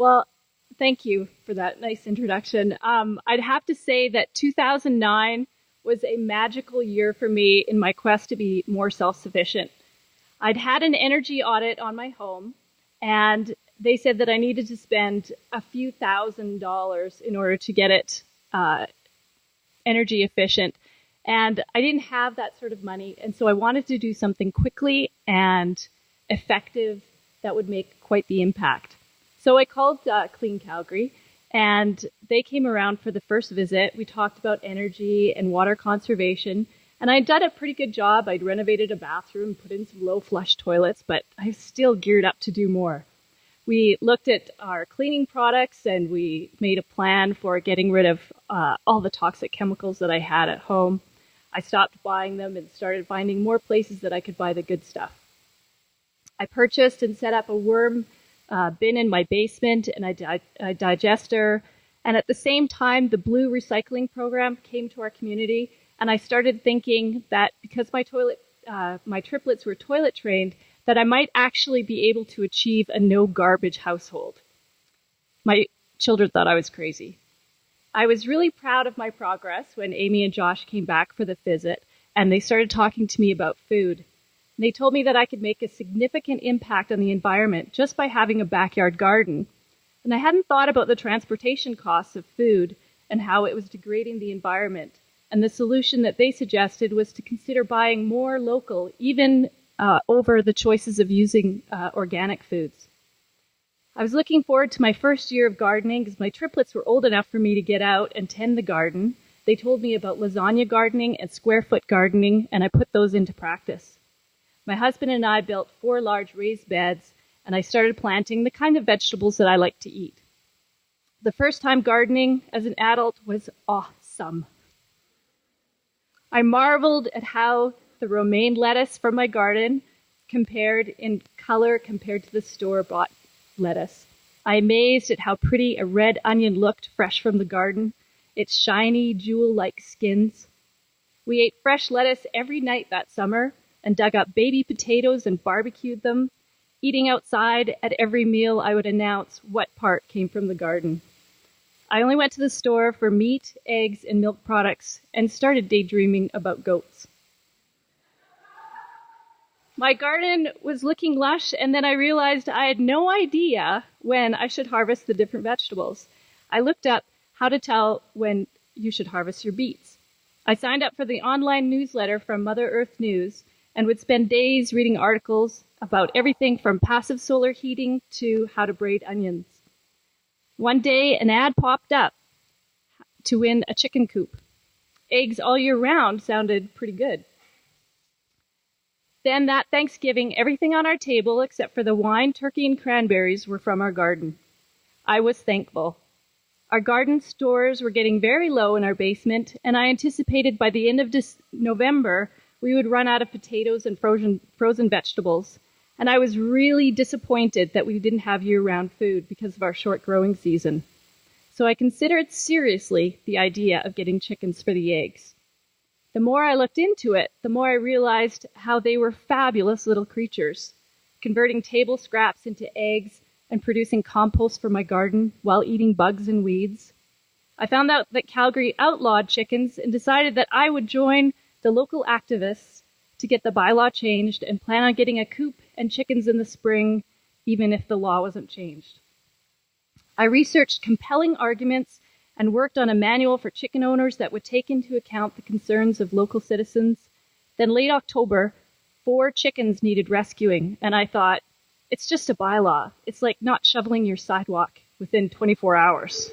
Well, thank you for that nice introduction. I'd have to say that 2009 was a magical year for me in my quest to be more self-sufficient. I'd had an energy audit on my home, and they said that I needed to spend a few $1,000s in order to get it energy efficient. And I didn't have that sort of money, and so I wanted to do something quickly and effective that would make quite the impact. So I called Clean Calgary, and they came around for the first visit. We talked about energy and water conservation, and I'd done a pretty good job. I'd renovated a bathroom, put in some low flush toilets, but I still geared up to do more. We looked at our cleaning products, and we made a plan for getting rid of all the toxic chemicals that I had at home. I stopped buying them and started finding more places that I could buy the good stuff. I purchased and set up a worm bin in my basement and a digester. And at the same time, the Blue Recycling Program came to our community. And I started thinking that because my triplets were toilet trained, that I might actually be able to achieve a no garbage household. My children thought I was crazy. I was really proud of my progress when Amy and Josh came back for the visit, and they started talking to me about food. They told me that I could make a significant impact on the environment just by having a backyard garden. And I hadn't thought about the transportation costs of food and how it was degrading the environment. And the solution that they suggested was to consider buying more local, even over the choices of using organic foods. I was looking forward to my first year of gardening because my triplets were old enough for me to get out and tend the garden. They told me about lasagna gardening and square foot gardening, and I put those into practice. My husband and I built 4 large raised beds, and I started planting the kind of vegetables that I like to eat. The first time gardening as an adult was awesome. I marveled at how the romaine lettuce from my garden compared in color compared to the store-bought lettuce. I amazed at how pretty a red onion looked fresh from the garden, its shiny, jewel-like skins. We ate fresh lettuce every night that summer and dug up baby potatoes and barbecued them. Eating outside at every meal, I would announce what part came from the garden. I only went to the store for meat, eggs, and milk products and started daydreaming about goats. My garden was looking lush, and then I realized I had no idea when I should harvest the different vegetables. I looked up how to tell when you should harvest your beets. I signed up for the online newsletter from Mother Earth News and would spend days reading articles about everything from passive solar heating to how to braid onions. One day, an ad popped up to win a chicken coop. Eggs all year round sounded pretty good. Then that Thanksgiving, everything on our table except for the wine, turkey, and cranberries were from our garden. I was thankful. Our garden stores were getting very low in our basement, and I anticipated by the end of November we would run out of potatoes and frozen vegetables. And I was really disappointed that we didn't have year-round food because of our short growing season. So I considered seriously the idea of getting chickens for the eggs. The more I looked into it, the more I realized how they were fabulous little creatures, converting table scraps into eggs and producing compost for my garden while eating bugs and weeds. I found out that Calgary outlawed chickens and decided that I would join the local activists to get the bylaw changed and plan on getting a coop and chickens in the spring, even if the law wasn't changed. I researched compelling arguments and worked on a manual for chicken owners that would take into account the concerns of local citizens. Then late October, 4 chickens needed rescuing, and I thought, it's just a bylaw. It's like not shoveling your sidewalk within 24 hours.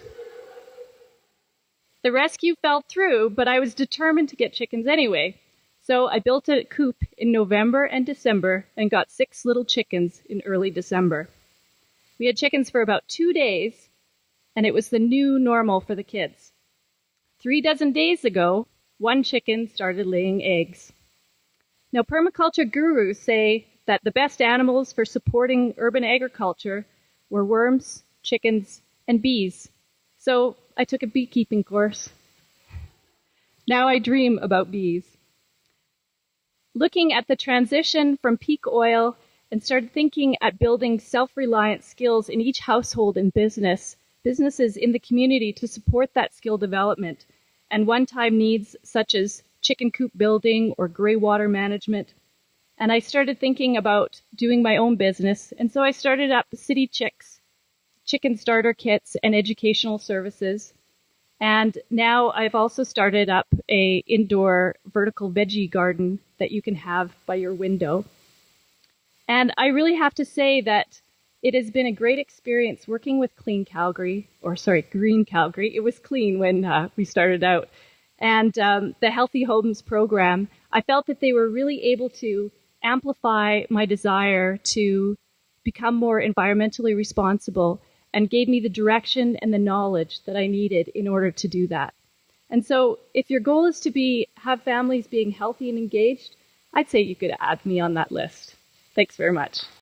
The rescue fell through, but I was determined to get chickens anyway. So I built a coop in November and December and got 6 little chickens in early December. We had chickens for about 2 days, and it was the new normal for the kids. 3 dozen days ago, 1 chicken started laying eggs. Now, permaculture gurus say that the best animals for supporting urban agriculture were worms, chickens, and bees. So I took a beekeeping course. Now I dream about bees. Looking at the transition from peak oil and started thinking at building self-reliant skills in each household and businesses in the community to support that skill development and one-time needs such as chicken coop building or gray water management. And I started thinking about doing my own business, and so I started up City Chicks, chicken starter kits and educational services. And now I've also started up a indoor vertical veggie garden that you can have by your window. And I really have to say that it has been a great experience working with Green Calgary. It was clean when we started out. And the Healthy Homes program, I felt that they were really able to amplify my desire to become more environmentally responsible and gave me the direction and the knowledge that I needed in order to do that. And so if your goal is to have families being healthy and engaged, I'd say you could add me on that list. Thanks very much.